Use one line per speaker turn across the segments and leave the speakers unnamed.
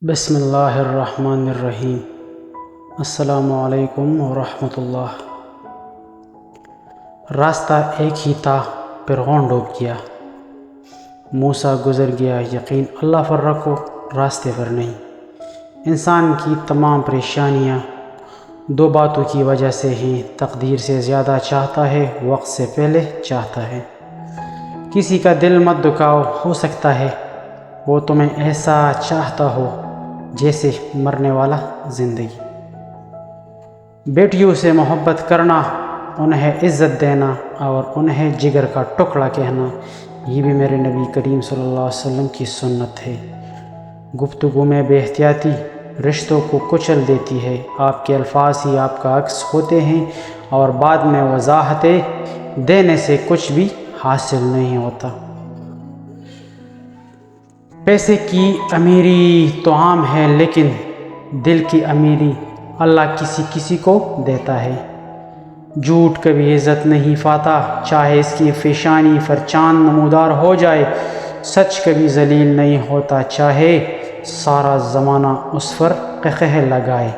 بسم اللہ الرحمن الرحیم۔ السلام علیکم ورحمۃ اللہ۔ راستہ ایک ہی تھا، فرعون ڈوب گیا، موسیٰ گزر گیا، یقین اللہ پر رکھو، راستے پر نہیں۔ انسان کی تمام پریشانیاں دو باتوں کی وجہ سے ہیں، تقدیر سے زیادہ چاہتا ہے، وقت سے پہلے چاہتا ہے۔ کسی کا دل مت دکھاؤ، ہو سکتا ہے وہ تمہیں ایسا چاہتا ہو جیسے مرنے والا زندگی۔ بیٹیوں سے محبت کرنا، انہیں عزت دینا اور انہیں جگر کا ٹکڑا کہنا، یہ بھی میرے نبی کریم صلی اللہ علیہ وسلم کی سنت ہے۔ گفتگو میں بے احتیاطی رشتوں کو کچل دیتی ہے۔ آپ کے الفاظ ہی آپ کا عکس ہوتے ہیں اور بعد میں وضاحتیں دینے سے کچھ بھی حاصل نہیں ہوتا۔ پیسے کی امیری تو عام ہے، لیکن دل کی امیری اللہ کسی کو دیتا ہے۔ جھوٹ کبھی عزت نہیں پاتا، چاہے اس کی پیشانی پر چاند نمودار ہو جائے۔ سچ کبھی ذلیل نہیں ہوتا، چاہے سارا زمانہ اس پر قہقہے لگائے۔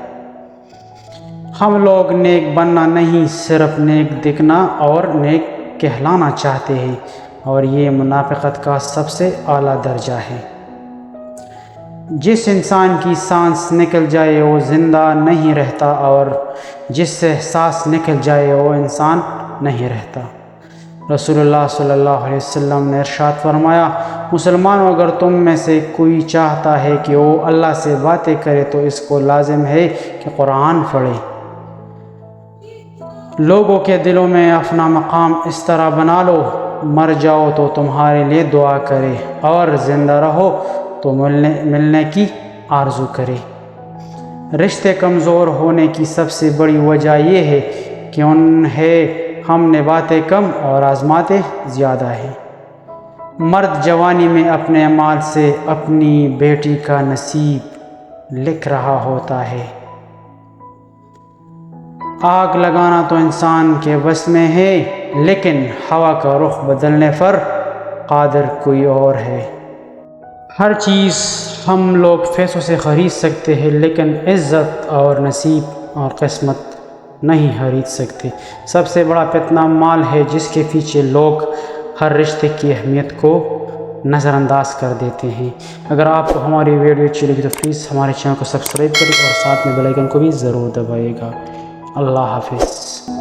ہم لوگ نیک بننا نہیں، صرف نیک دکھنا اور نیک کہلانا چاہتے ہیں، اور یہ منافقت کا سب سے اعلیٰ درجہ ہے۔ جس انسان کی سانس نکل جائے وہ زندہ نہیں رہتا، اور جس سے سانس نکل جائے وہ انسان نہیں رہتا۔ رسول اللہ صلی اللہ علیہ وسلم نے ارشاد فرمایا، مسلمانوں، اگر تم میں سے کوئی چاہتا ہے کہ وہ اللہ سے باتیں کرے تو اس کو لازم ہے کہ قرآن پڑھے۔ لوگوں کے دلوں میں اپنا مقام اس طرح بنا لو، مر جاؤ تو تمہارے لیے دعا کرے، اور زندہ رہو تو ملنے کی آرزو کرے۔ رشتے کمزور ہونے کی سب سے بڑی وجہ یہ ہے کہ ہم نے باتیں کم اور آزماتے زیادہ ہیں۔ مرد جوانی میں اپنے اعمال سے اپنی بیٹی کا نصیب لکھ رہا ہوتا ہے۔ آگ لگانا تو انسان کے بس میں ہے، لیکن ہوا کا رخ بدلنے پر قادر کوئی اور ہے۔ ہر چیز ہم لوگ پیسوں سے خرید سکتے ہیں، لیکن عزت اور نصیب اور قسمت نہیں خرید سکتے۔ سب سے بڑا فتنہ مال ہے، جس کے پیچھے لوگ ہر رشتے کی اہمیت کو نظر انداز کر دیتے ہیں۔ اگر آپ کو ہماری ویڈیو اچھی لگی تو پلیز ہمارے چینل کو سبسکرائب کریں اور ساتھ میں بیل آئیکن کو بھی ضرور دبائیے گا۔ اللہ حافظ۔